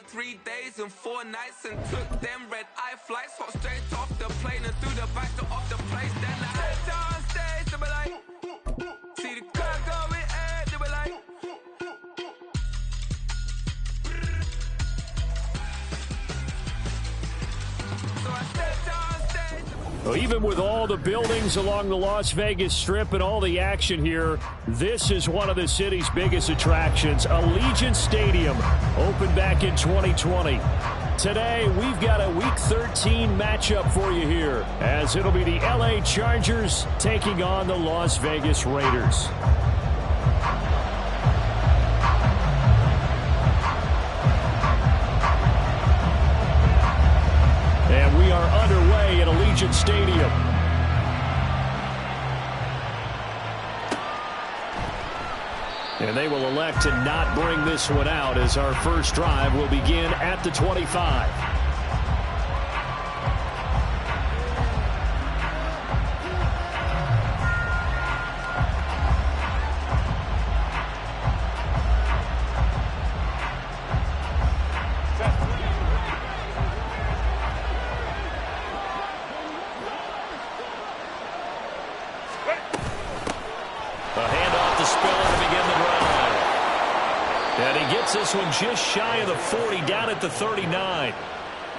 3 days and 4 nights and took them red-eye flights. Hop straight off the plane and through the back door of the place. Then I stepped on stage, they were like, see the crowd going, they were like. So I stepped on stage. Well, even with all the buildings along the Las Vegas Strip and all the action here, this is one of the city's biggest attractions. Allegiant Stadium opened back in 2020. Today, we've got a Week 13 matchup for you here, as it'll be the LA Chargers taking on the Las Vegas Raiders. And we are underway at Allegiant Stadium. And they will elect to not bring this one out, as our first drive will begin at the 25. This one just shy of the 40, down at the 39.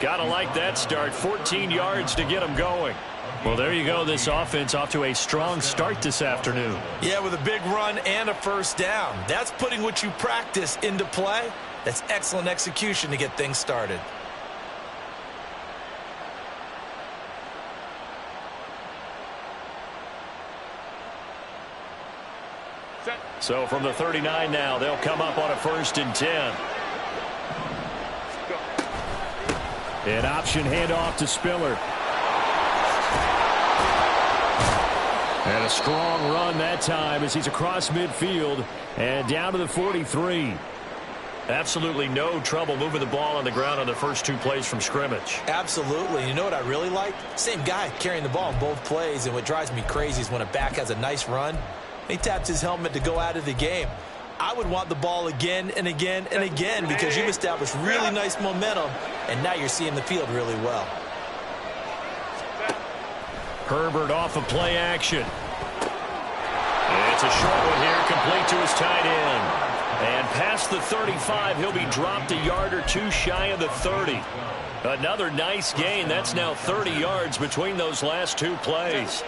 Gotta like that start. 14 yards to get them going. Well, there you go. This offense off to a strong start this afternoon. Yeah, with a big run and a first down. That's putting what you practice into play. That's excellent execution to get things started. So from the 39 now, they'll come up on a 1st and 10. An option handoff to Spiller. And a strong run that time as he's across midfield and down to the 43. Absolutely no trouble moving the ball on the ground on the first 2 plays from scrimmage. Absolutely. You know what I really like? Same guy carrying the ball in both plays, and what drives me crazy is when a back has a nice run, he taps his helmet to go out of the game. I would want the ball again and again and again because you've established really nice momentum, and now you're seeing the field really well. Herbert off of play action. It's a short one here, complete to his tight end. And past the 35, he'll be dropped a yard or 2 shy of the 30. Another nice gain. That's now 30 yards between those last 2 plays.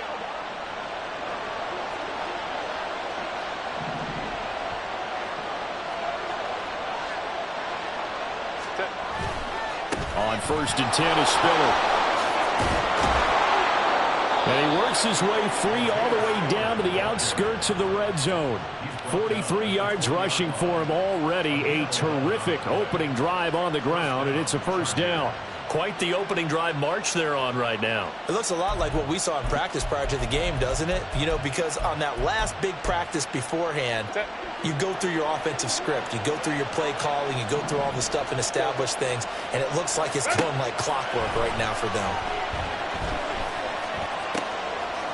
On 1st and 10 is Spiller. And he works his way free all the way down to the outskirts of the red zone. 43 yards rushing for him already. A terrific opening drive on the ground, and it's a 1st down. Quite the opening drive march they're on right now. It looks a lot like what we saw in practice prior to the game, doesn't it? You know, because on that last big practice beforehand, you go through your offensive script. You go through your play calling. You go through all the stuff and establish things. And it looks like it's going like clockwork right now for them.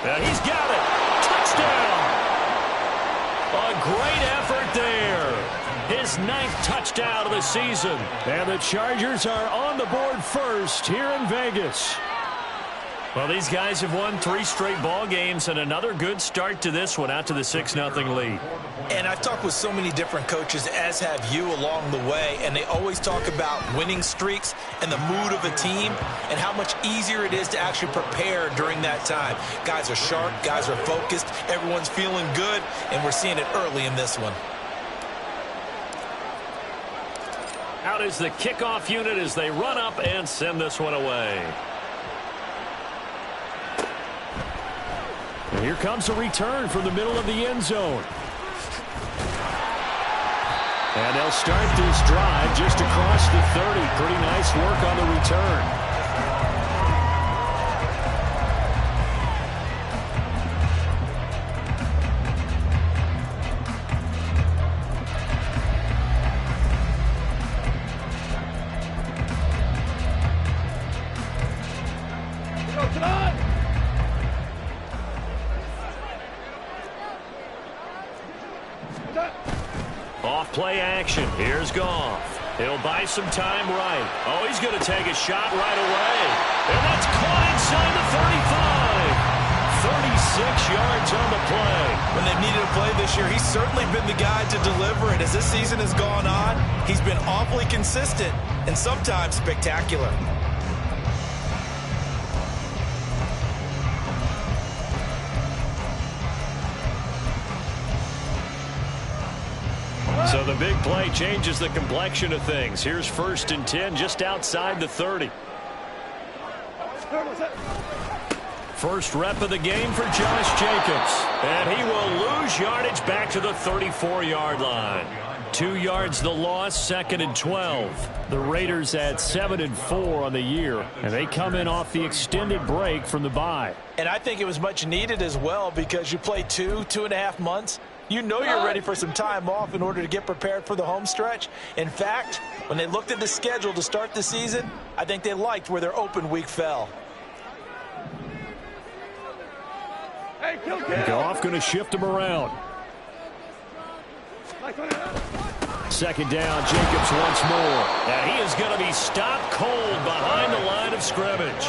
And he's got it. Touchdown. A great effort there. His 9th touchdown of the season. And the Chargers are on the board first here in Vegas. Well, these guys have won 3 straight ball games and another good start to this one out to the 6-0 lead. And I've talked with so many different coaches, as have you, along the way, and they always talk about winning streaks and the mood of a team and how much easier it is to actually prepare during that time. Guys are sharp, guys are focused, everyone's feeling good, and we're seeing it early in this one. Out is the kickoff unit as they run up and send this one away. And here comes a return from the middle of the end zone. And they'll start this drive just across the 30. Pretty nice work on the return. Off play action. Here's Goff. He'll buy some time right. Oh, he's going to take a shot right away. And that's caught inside the 35. 36 yards on the play. When they've needed a play this year, he's certainly been the guy to deliver it. As this season has gone on, he's been awfully consistent and sometimes spectacular. So the big play changes the complexion of things. Here's 1st and 10 just outside the 30. First rep of the game for Josh Jacobs. And he will lose yardage back to the 34-yard line. 2 yards the loss, 2nd and 12. The Raiders at 7-4 on the year, and they come in off the extended break from the bye. And I think it was much needed as well, because you play 2.5 months. You know you're ready for some time off in order to get prepared for the home stretch. In fact, when they looked at the schedule to start the season, I think they liked where their open week fell. Goff going to shift him around. 2nd down, Jacobs once more. And he is going to be stopped cold behind the line of scrimmage.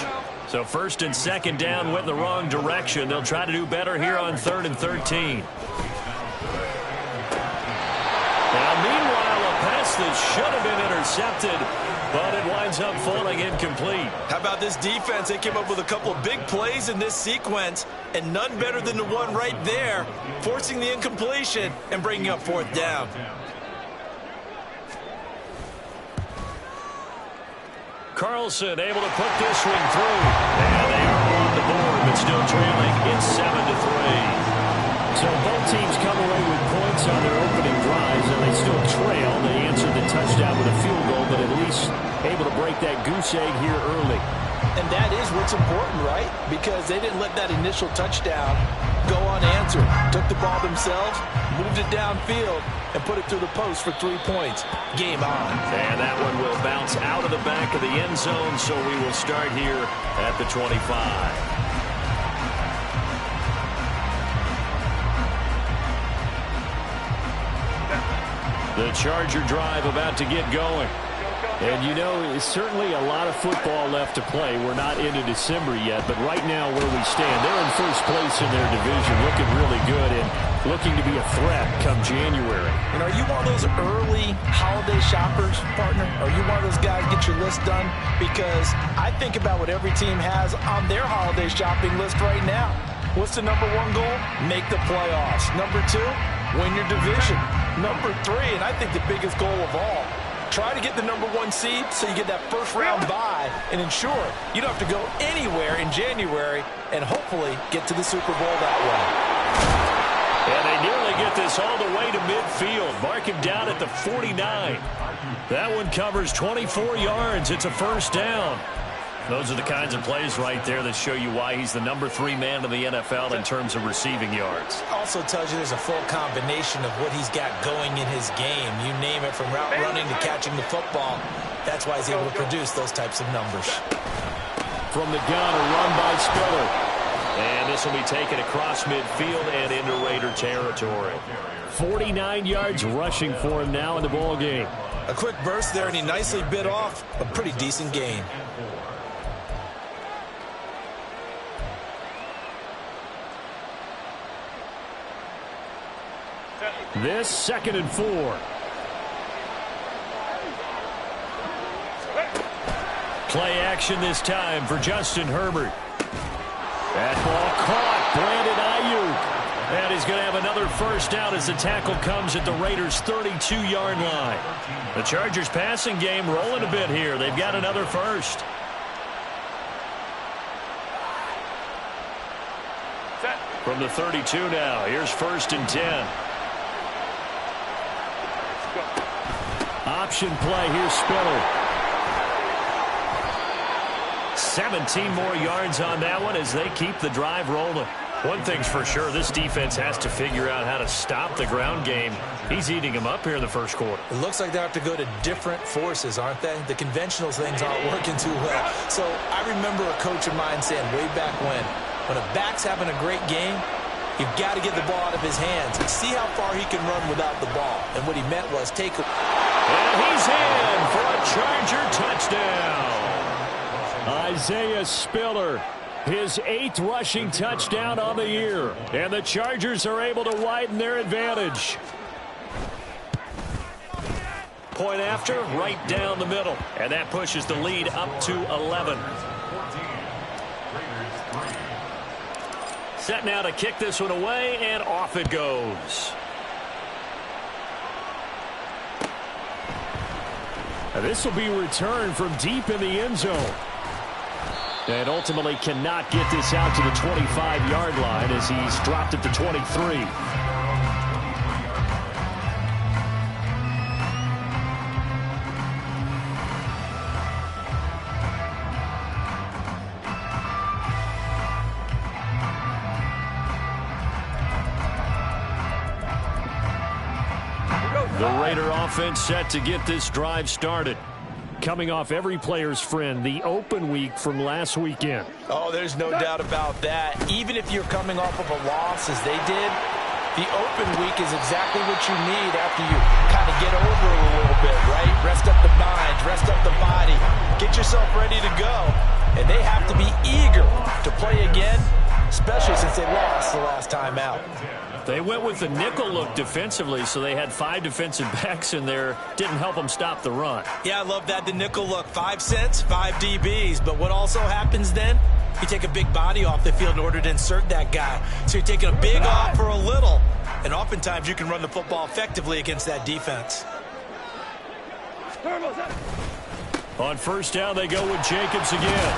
So 1st and 2nd down went the wrong direction. They'll try to do better here on 3rd and 13. Now, meanwhile, a pass that should have been intercepted, but it winds up falling incomplete. How about this defense? They came up with a couple of big plays in this sequence, and none better than the one right there, forcing the incompletion and bringing up 4th down. Carlson able to put this one through. And they are on the board, but still trailing. It's 7-3. So both teams come away with points on their opening drives, and they still trail. They answered the touchdown with a field goal, but at least able to break that goose egg here early. And that is what's important, right? Because they didn't let that initial touchdown go unanswered. Took the ball themselves, moved it downfield, and put it through the post for 3 points. Game on. And that one will bounce out of the back of the end zone, so we will start here at the 25. The Charger drive about to get going. And, you know, it's certainly a lot of football left to play. We're not into December yet, but right now where we stand, they're in first place in their division, looking really good and looking to be a threat come January. And are you one of those early holiday shoppers, partner? Are you one of those guys get your list done? Because I think about what every team has on their holiday shopping list right now. What's the number 1 goal? Make the playoffs. Number 2, win your division. Number 3, and I think the biggest goal of all, try to get the number 1 seed so you get that first-round bye and ensure you don't have to go anywhere in January and hopefully get to the Super Bowl that way. And they nearly get this all the way to midfield. Mark him down at the 49. That one covers 24 yards. It's a 1st down. Those are the kinds of plays right there that show you why he's the number 3 man in the NFL in terms of receiving yards. Also tells you there's a full combination of what he's got going in his game. You name it, from route running to catching the football. That's why he's able to produce those types of numbers. From the gun, a run by Spiller. And this will be taken across midfield and into Raider territory. 49 yards rushing for him now in the ball game. A quick burst there, and he nicely bit off a pretty decent gain. This 2nd and 4. Play action this time for Justin Herbert. That ball caught. Brandon Ayuk. And he's going to have another 1st down as the tackle comes at the Raiders' 32-yard line. The Chargers passing game rolling a bit here. They've got another 1st. From the 32 now. Here's 1st and 10. Option play. Here's Spiller. 17 more yards on that one as they keep the drive rolling. One thing's for sure, this defense has to figure out how to stop the ground game. He's eating them up here in the 1st quarter. It looks like they have to go to different forces, aren't they? The conventional things aren't working too well. So I remember a coach of mine saying way back when a back's having a great game, you've got to get the ball out of his hands and see how far he can run without the ball. And what he meant was take a... And And he's in for a Charger touchdown. Isaiah Spiller, his 8th rushing touchdown on the year. And the Chargers are able to widen their advantage. Point after, right down the middle. And that pushes the lead up to 11. Set now to kick this one away, and off it goes. Now this will be returned from deep in the end zone. And ultimately cannot get this out to the 25-yard line as he's dropped at the 23. The Raider offense set to get this drive started. Coming off every player's friend, the open week from last weekend. Oh, there's no doubt about that. Even if you're coming off of a loss as they did, the open week is exactly what you need after you kind of get over it a little bit, right? Rest up the mind, rest up the body, get yourself ready to go. And they have to be eager to play again, especially since they lost the last time out. They went with the nickel look defensively, so they had 5 defensive backs in there. Didn't help them stop the run. Yeah, I love that, the nickel look. 5 cents, 5 DBs. But what also happens then, you take a big body off the field in order to insert that guy. So you're taking a big off for a little. And oftentimes you can run the football effectively against that defense. On first down, they go with Jacobs again.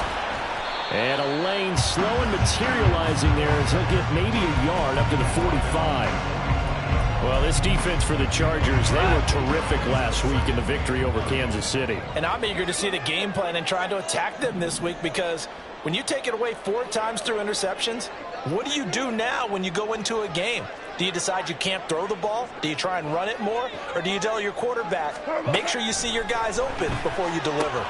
And a lane slow and materializing there as he'll get maybe a yard up to the 45. Well, this defense for the Chargers, they were terrific last week in the victory over Kansas City. And I'm eager to see the game plan and trying to attack them this week, because when you take it away 4 times through interceptions, what do you do now when you go into a game? Do you decide you can't throw the ball? Do you try and run it more? Or do you tell your quarterback, make sure you see your guys open before you deliver?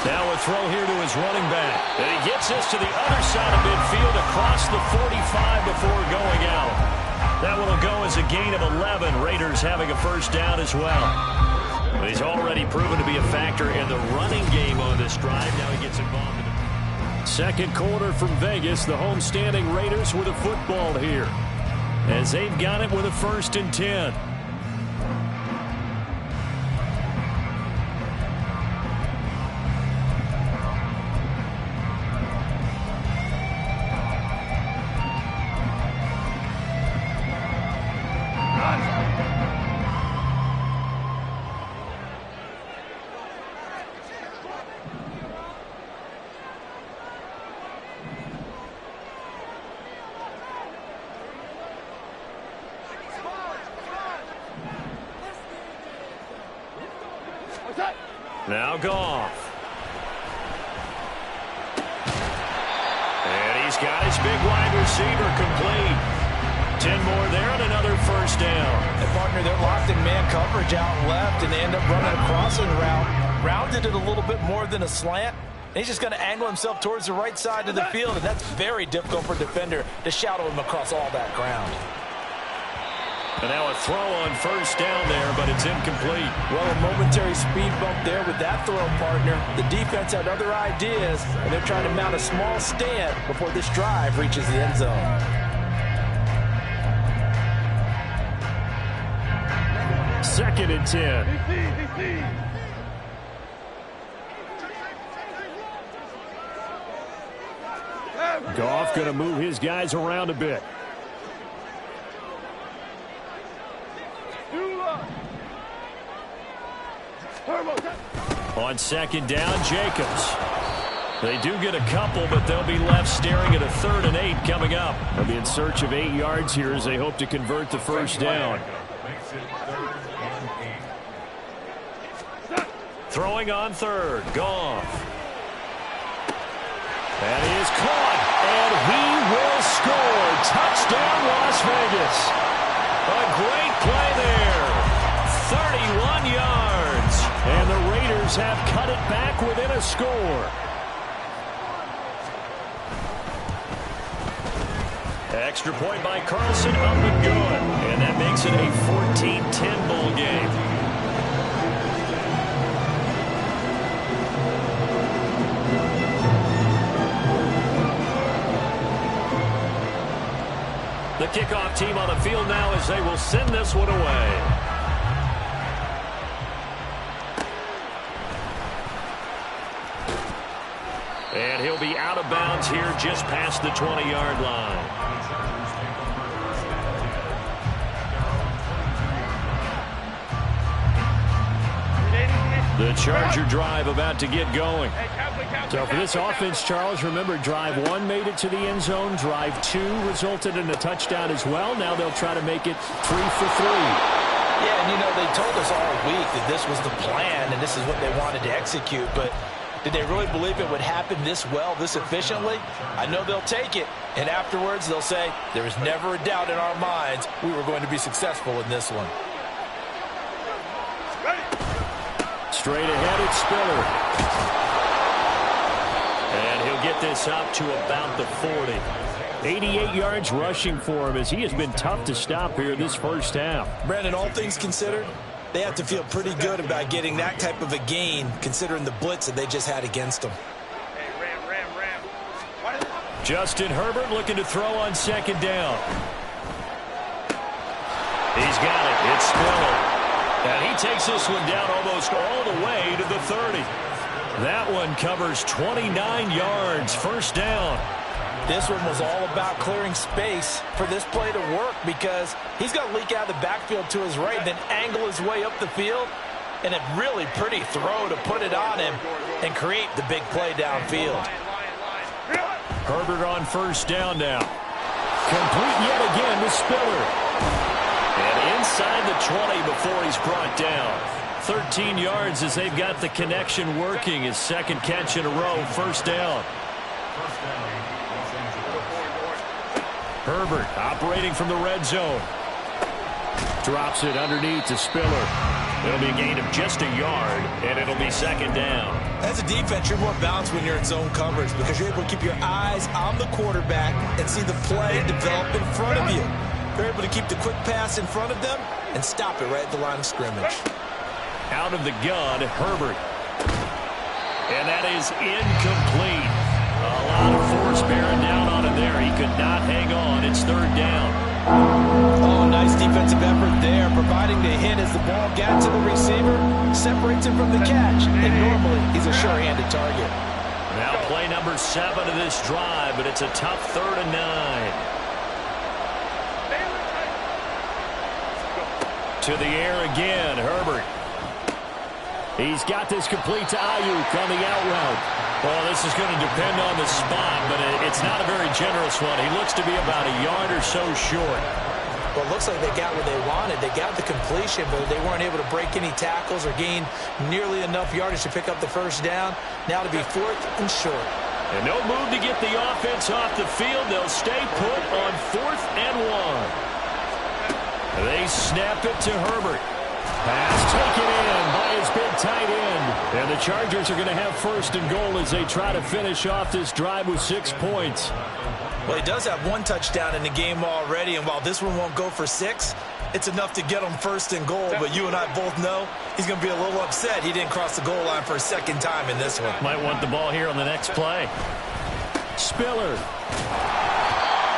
Now a throw here to his running back. And he gets this to the other side of midfield across the 45 before going out. That one will go as a gain of 11. Raiders having a first down as well. But he's already proven to be a factor in the running game on this drive. Now he gets involved in the second quarter from Vegas. The homestanding Raiders with a football here, as they've got it with a 1st and 10. Now Goff. And he's got his big wide receiver complete. 10 more there and another first down. And partner, they're locked in man coverage out left, and they end up running a crossing route. Rounded it a little bit more than a slant. And he's just going to angle himself towards the right side of the field, and that's very difficult for a defender to shadow him across all that ground. And now a throw on first down there, but it's incomplete. Well, a momentary speed bump there with that throw, partner. The defense had other ideas, and they're trying to mount a small stand before this drive reaches the end zone. Second and 10. Goff going to move his guys around a bit. On second down, Jacobs. They do get a couple, but they'll be left staring at a 3rd and 8 coming up. They'll be in search of 8 yards here as they hope to convert the first down. Throwing on 3rd, Goff. And he is caught, and he will score. Touchdown, Las Vegas. A great play there. 31 yards. And the Raiders have cut it back within a score. Extra point by Carlson, up and good. And that makes it a 14-10 ball game. kickoff team on the field now as they will send this one away. And he'll be out of bounds here just past the 20-yard line. The Charger drive about to get going. So for this offense, Charles, remember, drive 1 made it to the end zone. Drive 2 resulted in a touchdown as well. Now they'll try to make it 3 for 3. Yeah, and, you know, they told us all week that this was the plan and this is what they wanted to execute. But did they really believe it would happen this well, this efficiently? I know they'll take it. And afterwards, they'll say, there was never a doubt in our minds we were going to be successful in this one. Straight ahead, it's Spiller. And he'll get this up to about the 40. 88 yards rushing for him as he has been tough to stop here this first half. Brandon, all things considered, they have to feel pretty good about getting that type of a gain considering the blitz that they just had against them. Justin Herbert looking to throw on second down. He's got it. It's Spiller. And he takes this one down almost all the way to the 30. That one covers 29 yards. First down. This one was all about clearing space for this play to work because he's going to leak out of the backfield to his right, then angle his way up the field. And a really pretty throw to put it on him and create the big play downfield. Herbert on first down now. Complete yet again to Spiller. And inside the 20 before he's brought down. 13 yards as they've got the connection working. His second catch in a row, first down. Herbert operating from the red zone. Drops it underneath to Spiller. It'll be a gain of just a yard, and it'll be second down. As a defense, you're more balanced when you're in zone coverage because you're able to keep your eyes on the quarterback and see the play develop in front of you. They're able to keep the quick pass in front of them and stop it right at the line of scrimmage. Out of the gun, Herbert. And that is incomplete. A lot of force bearing down on him there. He could not hang on. It's third down. Oh, nice defensive effort there, providing the hit as the ball got to the receiver, separates him from the catch, and normally he's a sure-handed target. Now play number 7 of this drive, but it's a tough 3rd and 9. To the air again, Herbert. He's got this complete to Ayuk on the out route. Well, this is going to depend on the spot, but it's not a very generous one. He looks to be about a yard or so short. Well, it looks like they got what they wanted. They got the completion, but they weren't able to break any tackles or gain nearly enough yardage to pick up the first down. Now to be 4th and short. And no move to get the offense off the field. They'll stay put on 4th and 1. They snap it to Herbert. Pass taken in by his big tight end. And the Chargers are going to have 1st and goal as they try to finish off this drive with 6 points. Well, he does have 1 touchdown in the game already, and while this one won't go for 6, it's enough to get him 1st and goal. But you and I both know he's going to be a little upset he didn't cross the goal line for a 2nd time in this one. Might want the ball here on the next play. Spiller.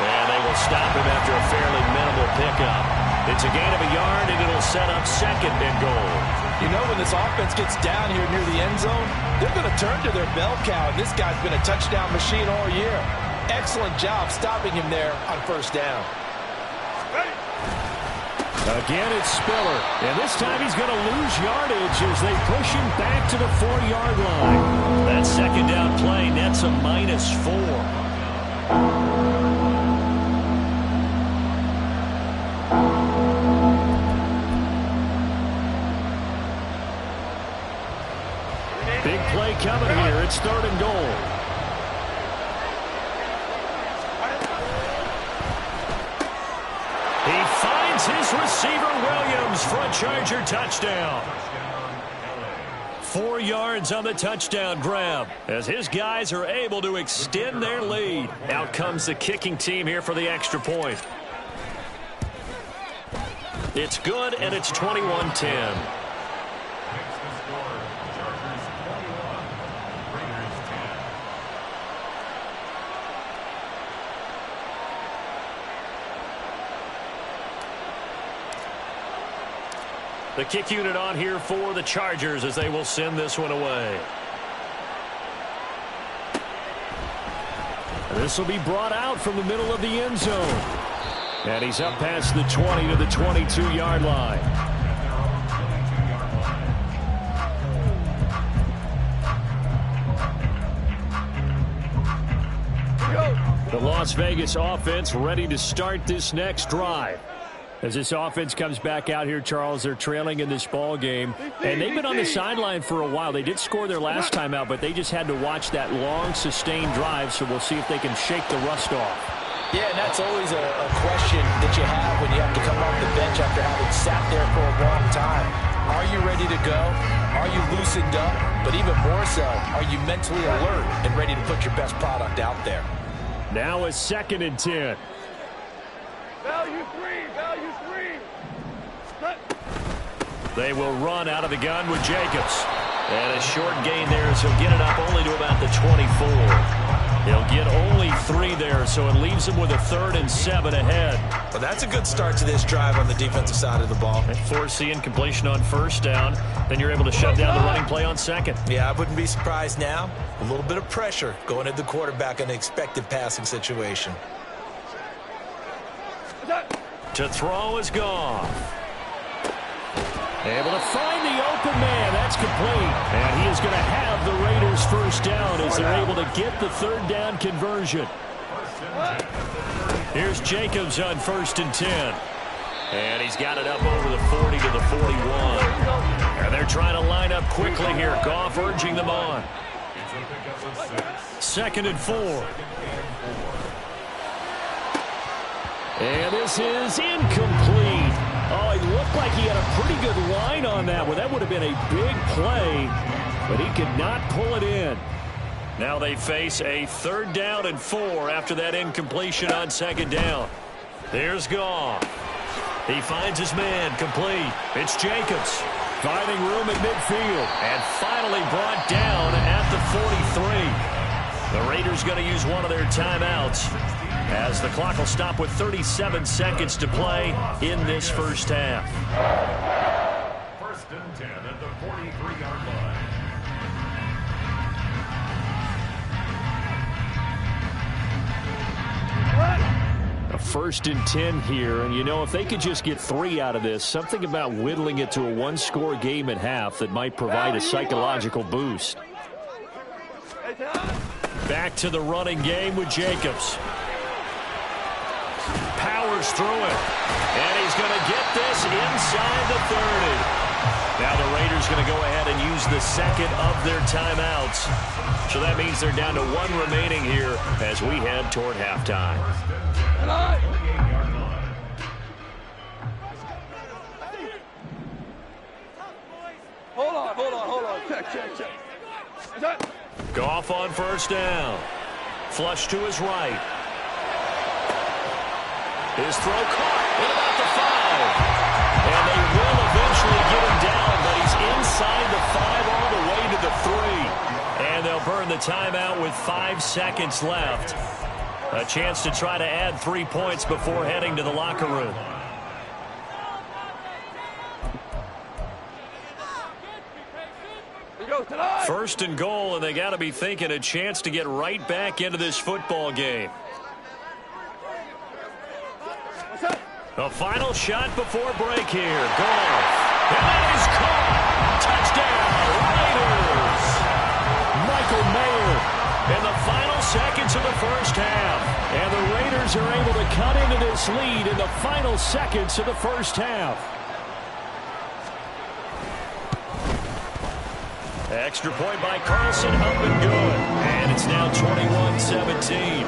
And they will stop him after a fairly minimal pickup. It's a gain of a yard, and it'll set up 2nd and goal. You know, when this offense gets down here near the end zone, they're going to turn to their bell cow. And this guy's been a touchdown machine all year. Excellent job stopping him there on 1st down. Again, it's Spiller. And this time he's going to lose yardage as they push him back to the 4-yard line. That 2nd down play nets a -4. Big play coming here. It's 3rd and goal. He finds his receiver, Williams, for a Charger touchdown. 4 yards on the touchdown grab as his guys are able to extend their lead. Out comes the kicking team here for the extra point. It's good, and it's 21-10. The kick unit on here for the Chargers as they will send this one away. And this will be brought out from the middle of the end zone. And he's up past the 20 to the 22-yard line. The Las Vegas offense ready to start this next drive. As this offense comes back out here, Charles, they're trailing in this ball game, and they've been on the sideline for a while. They did score their last time out, but they just had to watch that long, sustained drive, so we'll see if they can shake the rust off. Yeah, and that's always a question that you have when you have to come off the bench after having sat there for a long time. Are you ready to go? Are you loosened up? But even more so, are you mentally alert and ready to put your best product out there? Now a 2nd and 10. Value three. They will run out of the gun with Jacobs. And a short gain there as he'll get it up only to about the 24. He'll get only 3 there, so it leaves him with a 3rd and 7 ahead. Well, that's a good start to this drive on the defensive side of the ball. Force the incompletion on 1st down. Then you're able to shut down the running play on 2nd. Yeah, I wouldn't be surprised now. A little bit of pressure going at the quarterback in an expected passing situation. To throw is gone. Able to find the open man. That's complete. And he is going to have the Raiders 1st down as they're able to get the 3rd down conversion. Here's Jacobs on 1st and 10. And he's got it up over the 40 to the 41. And they're trying to line up quickly here. Goff urging them on. 2nd and 4. And this is incomplete. Oh, it looked like he had a pretty good line on that one. That would have been a big play, but he could not pull it in. Now they face a 3rd down and 4 after that incompletion on 2nd down. There's Goff. He finds his man complete. It's Jacobs finding room in midfield and finally brought down at the 43. The Raiders going to use one of their timeouts as the clock will stop with 37 seconds to play in this 1st half. 1st and 10 at the 43-yard line. A 1st and 10 here, and you know, if they could just get 3 out of this, something about whittling it to a 1-score game at half that might provide a psychological boost. Back to the running game with Jacobs. Powers through it, and he's going to get this inside the 30. Now the Raiders going to go ahead and use the 2nd of their timeouts. So that means they're down to 1 remaining here as we head toward halftime. Hold on. Check. Goff on 1st down. Flush to his right. His throw caught at about the 5. And they will eventually get him down, but he's inside the 5 all the way to the 3. And they'll burn the timeout with 5 seconds left. A chance to try to add 3 points before heading to the locker room. First and goal, and they got to be thinking a chance to get right back into this football game. A final shot before break here. Goff. And that is caught. Touchdown, Raiders. Michael Mayer in the final seconds of the 1st half. And the Raiders are able to cut into this lead in the final seconds of the 1st half. Extra point by Carlson, up and good. And it's now 21-17.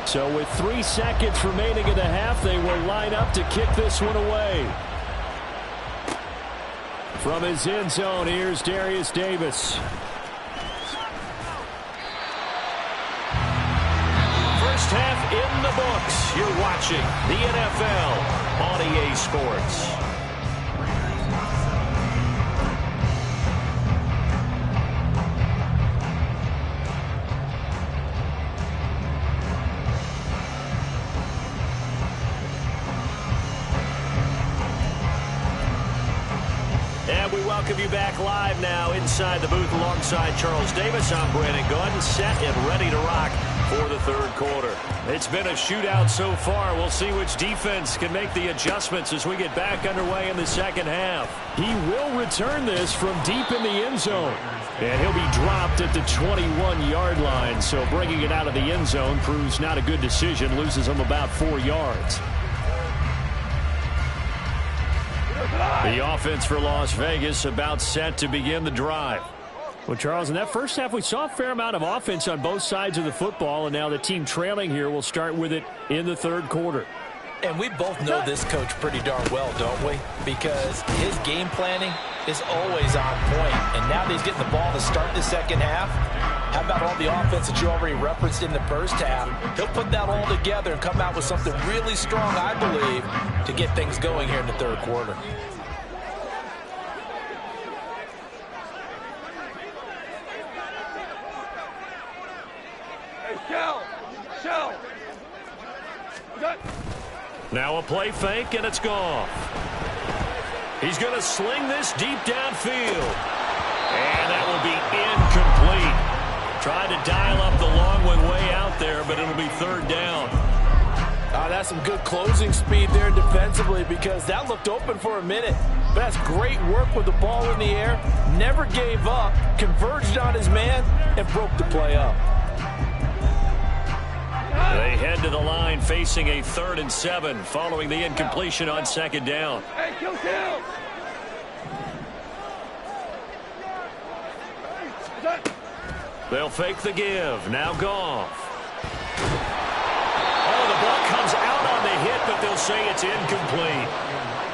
So with 3 seconds remaining in the half, they will line up to kick this one away. From his end zone, here's Darius Davis. First half in the books. You're watching the NFL on EA Sports. welcome you back live now inside the booth alongside Charles Davis. I'm Brandon Gaudin, set and ready to rock for the third quarter. It's been a shootout so far. We'll see which defense can make the adjustments as we get back underway in the second half. He will return this from deep in the end zone. And he'll be dropped at the 21-yard line. So bringing it out of the end zone proves not a good decision. Loses him about 4 yards. The offense for Las Vegas about set to begin the drive. Well, Charles, in that first half, we saw a fair amount of offense on both sides of the football, and now the team trailing here will start with it in the third quarter. And we both know this coach pretty darn well, don't we? Because his game planning is always on point. And now that he's getting the ball to start the second half, how about all the offense that you already referenced in the first half? He'll put that all together and come out with something really strong, I believe, to get things going here in the third quarter. Hey, Shell! Now a play fake, and it's gone. He's going to sling this deep downfield. And that will be incomplete. Tried to dial up the long one way out there, but it'll be third down. That's some good closing speed there defensively, because that looked open for a minute. But that's great work with the ball in the air. Never gave up, converged on his man, and broke the play up. They head to the line facing a 3rd and 7 following the incompletion on second down. Hey, kill! They'll fake the give. Now Goff. Oh, the ball comes out on the hit, but they'll say it's incomplete.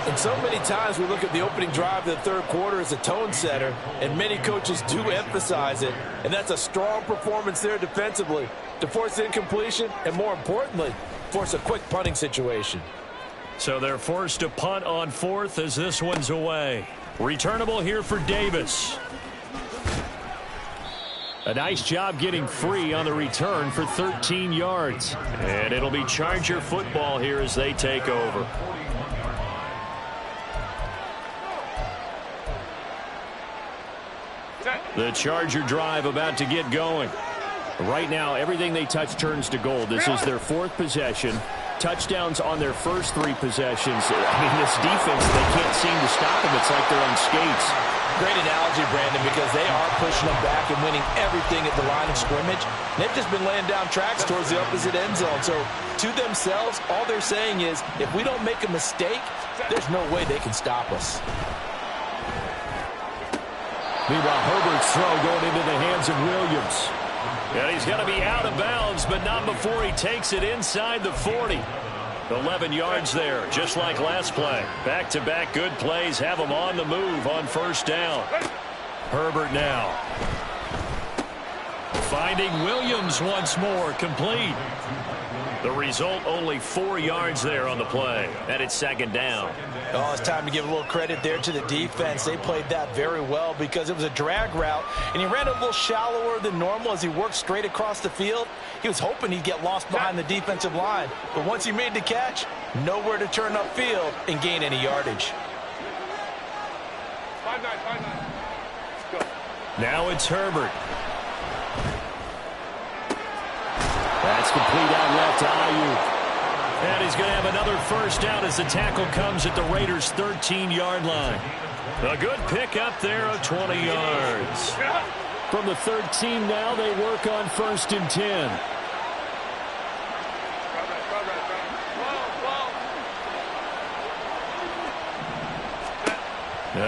And so many times we look at the opening drive of the third quarter as a tone setter, and many coaches do emphasize it. And that's a strong performance there defensively to force incompletion and, more importantly, force a quick punting situation. So they're forced to punt on 4th as this one's away. Returnable here for Davis. A nice job getting free on the return for 13 yards. And it'll be Charger football here as they take over. The Charger drive about to get going. Right now, everything they touch turns to gold. This is their 4th possession. Touchdowns on their first 3 possessions. I mean, this defense, they can't seem to stop them. It's like they're on skates. Great analogy, Brandon, because they are pushing them back and winning everything at the line of scrimmage. They've just been laying down tracks towards the opposite end zone. So, to themselves, all they're saying is, if we don't make a mistake, there's no way they can stop us. Meanwhile, Herbert's throw going into the hands of Williams. And he's going to be out of bounds, but not before he takes it inside the 40. 11 yards there, just like last play. Back-to-back good plays have him on the move on first down. Herbert now. Finding Williams once more, complete. The result, only 4 yards there on the play. And it's second down. Oh, it's time to give a little credit there to the defense. They played that very well because it was a drag route, and he ran a little shallower than normal as he worked straight across the field. He was hoping he'd get lost behind the defensive line, but once he made the catch, nowhere to turn upfield and gain any yardage. 5-9. Now it's Herbert. That's complete out left to Ayuk. And he's going to have another first down as the tackle comes at the Raiders' 13-yard line. A good pickup there of 20 yards. From the 13 now, they work on 1st and 10.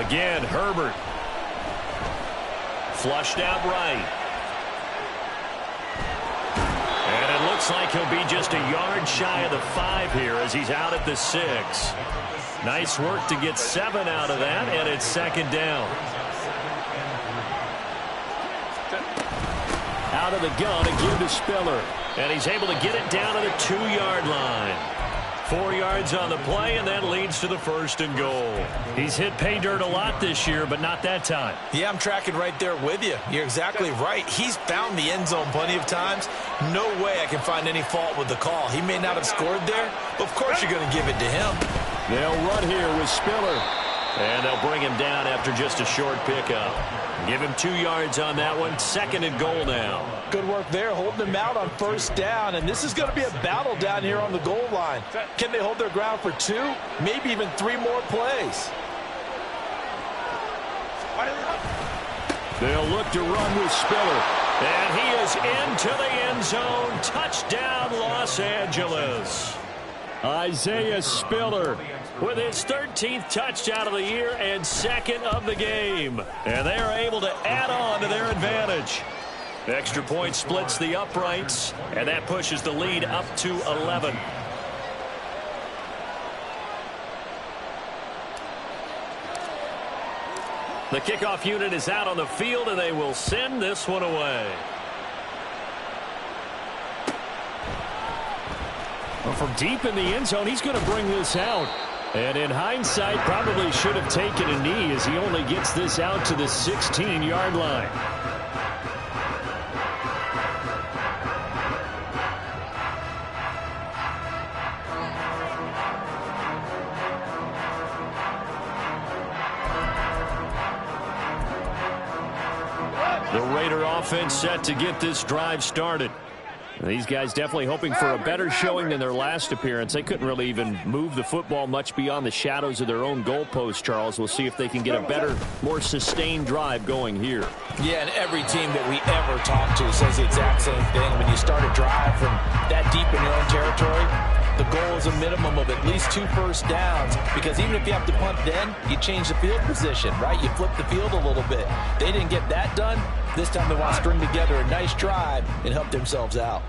Again, Herbert. Flushed out right. And it looks like he'll be just a yard shy of the 5 here as he's out at the 6. Nice work to get 7 out of that, and it's second down. Out of the gun again to Spiller. And he's able to get it down to the 2-yard line. 4 yards on the play, and that leads to the 1st and goal. He's hit pay dirt a lot this year, but not that time. Yeah, I'm tracking right there with you. You're exactly right. He's found the end zone plenty of times. No way I can find any fault with the call. He may not have scored there, but of course you're going to give it to him. They'll run here with Spiller. And they'll bring him down after just a short pickup. Give him 2 yards on that one. 2nd and goal now. Good work there, holding him out on 1st down. And this is going to be a battle down here on the goal line. Can they hold their ground for 2, maybe even 3 more plays? They'll look to run with Spiller. And he is into the end zone. Touchdown, Los Angeles. Isaiah Spiller with his 13th touchdown of the year and 2nd of the game. And they are able to add on to their advantage. Extra point splits the uprights, and that pushes the lead up to 11. The kickoff unit is out on the field, and they will send this one away. Well, from deep in the end zone, he's going to bring this out. And in hindsight, probably should have taken a knee as he only gets this out to the 16-yard line. The Raider offense set to get this drive started. These guys definitely hoping for a better showing than their last appearance. They couldn't really even move the football much beyond the shadows of their own goalpost, Charles. We'll see if they can get a better, more sustained drive going here. Yeah, and every team that we ever talk to says the exact same thing. When you start a drive from that deep in your own territory, the goal is a minimum of at least 2 first downs, because even if you have to punt then, you change the field position, right? You flip the field a little bit. They didn't get that done. This time they want to string together a nice drive and help themselves out.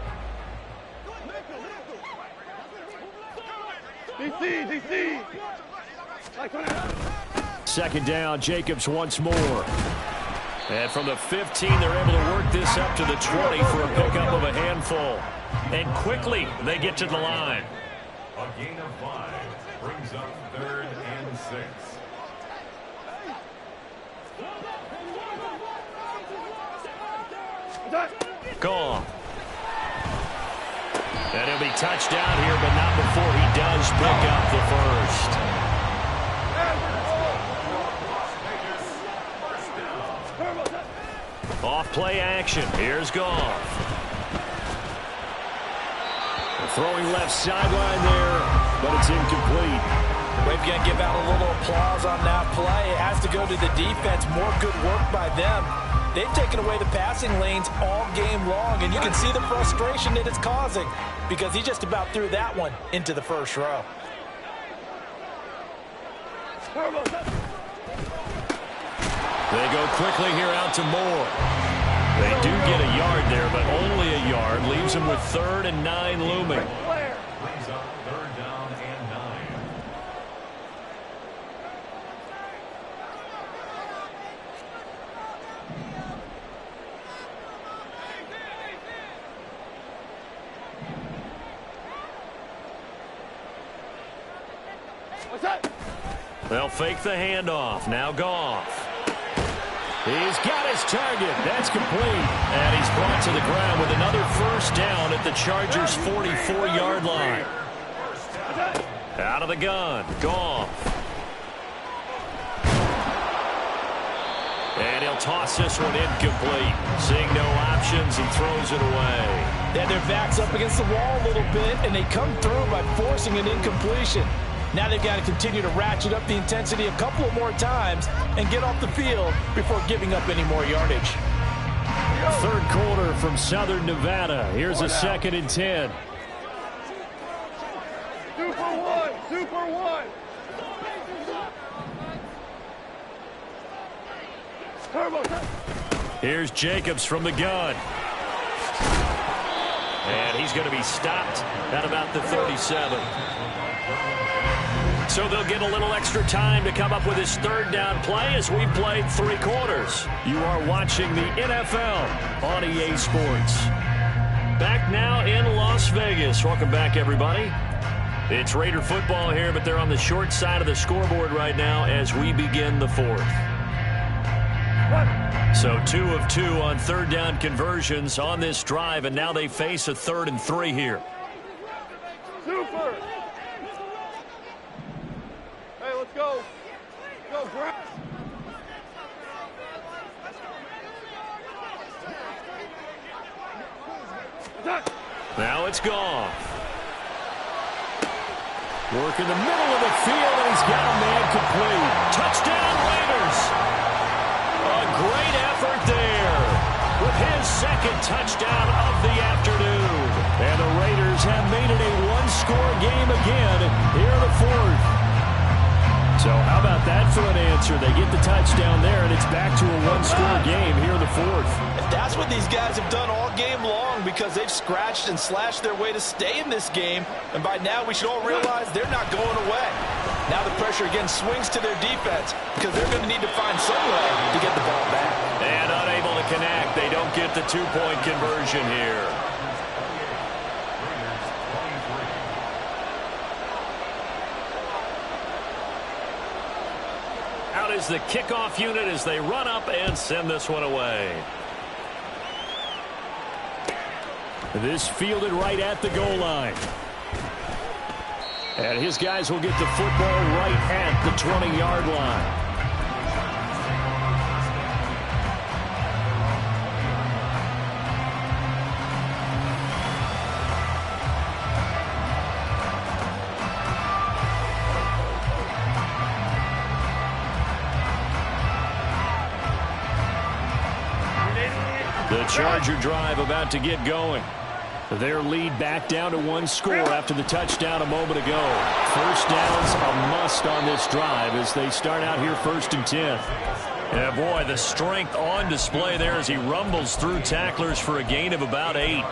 DC. 2nd down, Jacobs once more. And from the 15, they're able to work this up to the 20 for a pickup of a handful. And quickly, they get to the line. A gain of 5 brings up 3rd and 6. Goff. And he'll be touched down here, but not before he does pick up the first. Off play action. Here's Goff. Throwing left sideline there, but it's incomplete. We've got to give out a little applause on that play. It has to go to the defense. More good work by them. They've taken away the passing lanes all game long, and you can see the frustration that it's causing because he just about threw that one into the first row. They go quickly here out to Moore. They do get a yard there, but only a yard. Leaves them with 3rd and 9 looming. Brings up 3rd down and 9. They'll fake the handoff. Now Goff. He's got his target. That's complete. And he's brought to the ground with another first down at the Chargers' 44-yard line. Out of the gun. Goff. And he'll toss this one incomplete. Seeing no options, he throws it away. Yeah, their back's up against the wall a little bit, and they come through by forcing an incompletion. Now they've got to continue to ratchet up the intensity a couple of more times and get off the field before giving up any more yardage. 3rd quarter from Southern Nevada. Here's a 2nd and 10. Super one. Here's Jacobs from the gun. And he's going to be stopped at about the 37. So they'll get a little extra time to come up with his 3rd down play as we've played 3 quarters. You are watching the NFL on EA Sports. Back now in Las Vegas. Welcome back, everybody. It's Raider football here, but they're on the short side of the scoreboard right now as we begin the 4th. So 2 of 2 on 3rd down conversions on this drive, and now they face a 3rd and 3 here. Super. Hey, let's go. go, Brown. Now it's gone. Work in the middle of the field, and he's got a man complete. Touchdown, Raiders. A great effort there with his second touchdown of the afternoon. And the Raiders have made it a one-score game again here in the fourth. So how about that for an answer? They get the touchdown there, and it's back to a one-score game here in the fourth. And that's what these guys have done all game long, because they've scratched and slashed their way to stay in this game. And by now, we should all realize they're not going away. Now the pressure again swings to their defense, because they're going to need to find some way to get the ball back. And unable to connect. They don't get the two-point conversion here. Out is the kickoff unit as they run up and send this one away. This fielded right at the goal line. And his guys will get the football right at the 20-yard line. The Charger drive about to get going. Their lead back down to one score after the touchdown a moment ago. First down's a must on this drive as they start out here 1st and 10. Yeah, boy, the strength on display there as he rumbles through tacklers for a gain of about 8.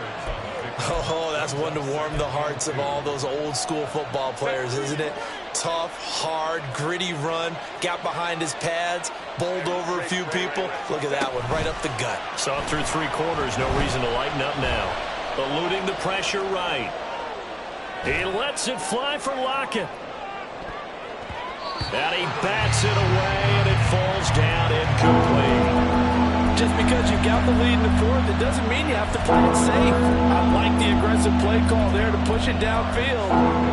Oh, that's one to warm the hearts of all those old school football players, isn't it? Tough, hard, gritty run, got behind his pads, bowled over a few people. Look at that one, right up the gut. Saw it through 3 quarters, no reason to lighten up now. Eluding the pressure right. He lets it fly for Lockett. And he bats it away, and it falls down incomplete. Just because you got the lead in the fourth, it doesn't mean you have to play it safe. I like the aggressive play call there to push it downfield.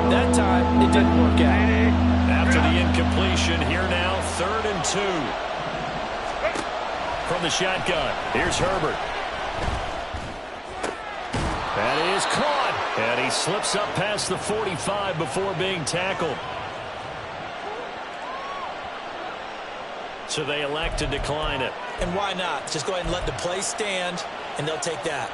That time, it didn't work out. After the incompletion, here now, 3rd and 2. From the shotgun, here's Herbert. That is caught, and he slips up past the 45 before being tackled. So they elect to decline it. And why not? Just go ahead and let the play stand, and they'll take that.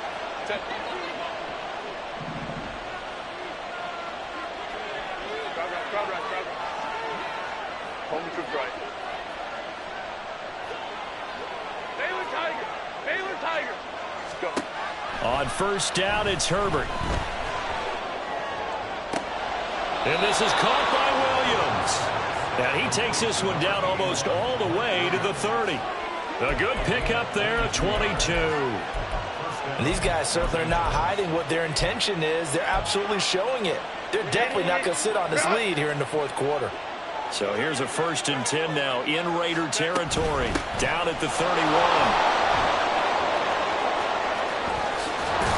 Home troops right. Baylor Tigers! Baylor Tigers! Let's go. On 1st down, it's Herbert. And this is caught by Williams. And he takes this one down almost all the way to the 30. A good pickup there at 22. And these guys certainly are not hiding what their intention is. They're absolutely showing it. They're definitely not going to sit on this lead here in the 4th quarter. So here's a 1st and 10 now in Raider territory. Down at the 31.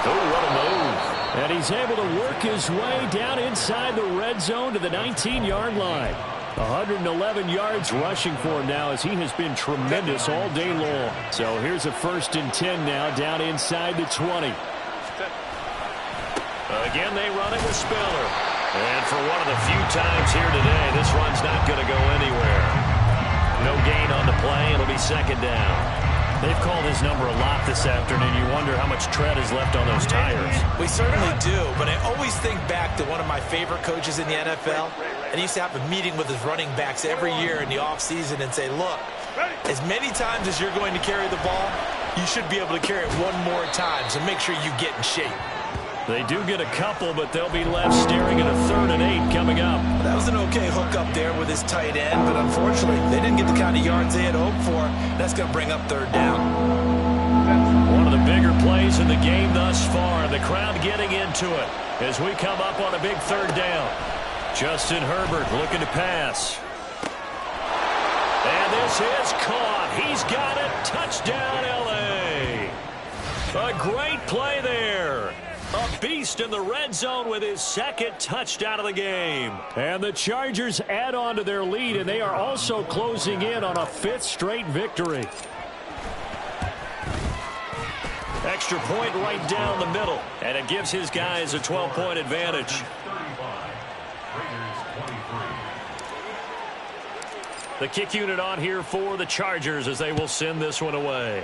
Oh, what a move. And he's able to work his way down inside the red zone to the 19-yard line. 111 yards rushing for him now as he has been tremendous all day long. So here's a 1st and 10 now down inside the 20. Again, they run it with Spiller. And for one of the few times here today, this run's not going to go anywhere. No gain on the play. It'll be 2nd down. They've called his number a lot this afternoon. You wonder how much tread is left on those tires. We certainly do, but I always think back to one of my favorite coaches in the NFL. And he used to have a meeting with his running backs every year in the offseason and say, look, as many times as you're going to carry the ball, you should be able to carry it one more time, so make sure you get in shape. They do get a couple, but they'll be left staring at a 3rd and 8 coming up. That was an okay hook up there with his tight end, but unfortunately, they didn't get the kind of yards they had hoped for. That's going to bring up 3rd down. One of the bigger plays in the game thus far. The crowd getting into it as we come up on a big 3rd down. Justin Herbert looking to pass. And this is caught. He's got it. Touchdown, L.A. A great play there. A beast in the red zone with his second touchdown of the game. And the Chargers add on to their lead, and they are also closing in on a 5th straight victory. Extra point right down the middle, and it gives his guys a 12-point advantage. The kick unit on here for the Chargers as they will send this one away.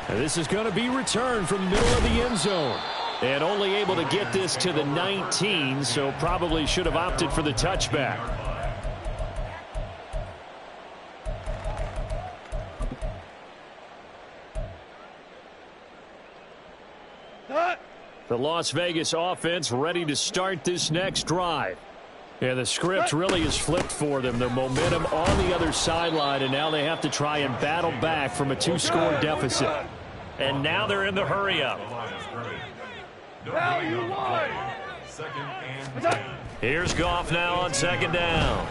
And this is going to be returned from the middle of the end zone. And only able to get this to the 19, so probably should have opted for the touchback. The Las Vegas offense ready to start this next drive. Yeah, the script really is flipped for them. The momentum on the other sideline, and now they have to try and battle back from a 2-score deficit. And now they're in the hurry-up. Here's Goff now on 2nd down.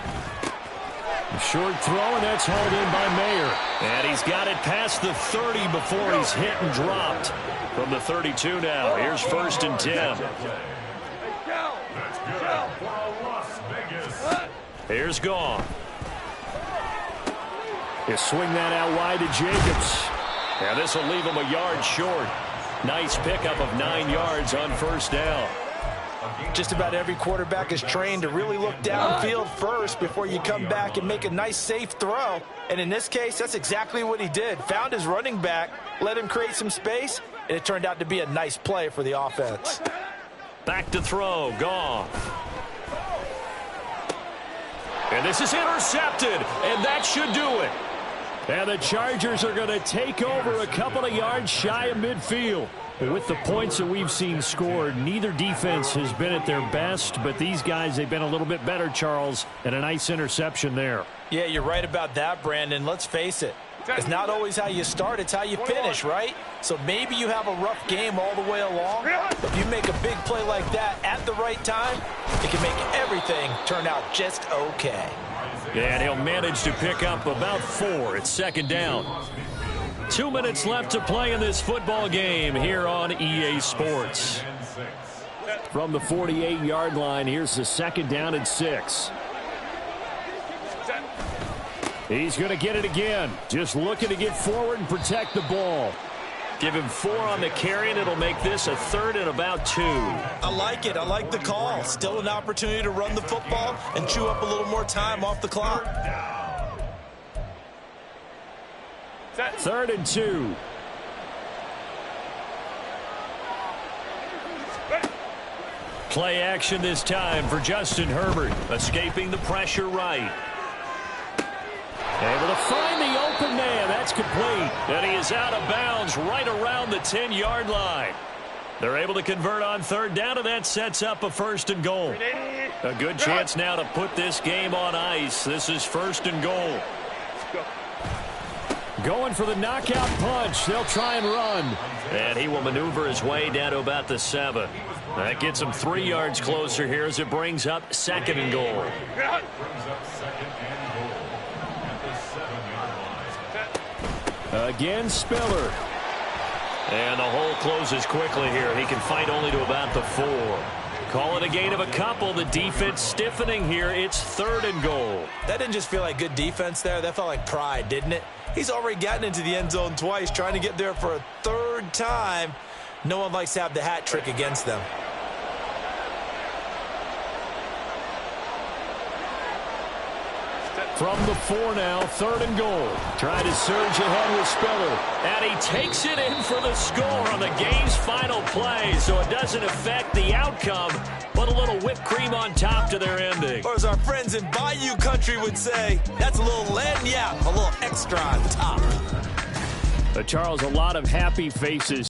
Short throw, and that's hauled in by Mayer. And he's got it past the 30 before he's hit and dropped. From the 32 now, here's 1st and 10. Here's Goff. He'll swing that out wide to Jacobs. And this will leave him a yard short. Nice pickup of 9 yards on 1st down. Just about every quarterback is trained to really look downfield first before you come back and make a nice, safe throw. And in this case, that's exactly what he did. Found his running back, let him create some space, and it turned out to be a nice play for the offense. Back to throw, Goff. And this is intercepted, and that should do it. And the Chargers are going to take over a couple of yards shy of midfield. With the points that we've seen scored, neither defense has been at their best, but these guys, they've been a little bit better, Charles, and a nice interception there. Yeah, you're right about that, Brandon. Let's face it. It's not always how you start, it's how you finish, right? So maybe you have a rough game all the way along, but if you make a big play like that at the right time, it can make everything turn out just okay. And he'll manage to pick up about 4. It's 2nd down. 2 minutes left to play in this football game here on EA Sports. From the 48-yard line, here's the 2nd down and 6. He's going to get it again. Just looking to get forward and protect the ball. Give him 4 on the carry, and it'll make this a 3rd and about 2. I like it. I like the call. Still an opportunity to run the football and chew up a little more time off the clock. 3rd and 2. Play action this time for Justin Herbert. Escaping the pressure right. Able to find the open man. That's complete. And he is out of bounds right around the 10-yard line. They're able to convert on 3rd down, and that sets up a 1st and goal. A good chance now to put this game on ice. This is 1st and goal. Going for the knockout punch. They'll try and run. And he will maneuver his way down to about the 7. That gets him 3 yards closer here as it brings up 2nd and goal. Again, Spiller. And the hole closes quickly here. He can fight only to about the 4. Call it a gain of a couple. The defense stiffening here. It's 3rd and goal. That didn't just feel like good defense there. That felt like pride, didn't it? He's already gotten into the end zone twice, trying to get there for a 3rd time. No one likes to have the hat trick against them. From the 4 now, 3rd and goal. Trying to surge ahead with Spiller. And he takes it in for the score on the game's final play, so it doesn't affect the outcome, but a little whipped cream on top to their ending. Or as our friends in Bayou Country would say, that's a little lagniappe, a little extra on top. Charles, a lot of happy faces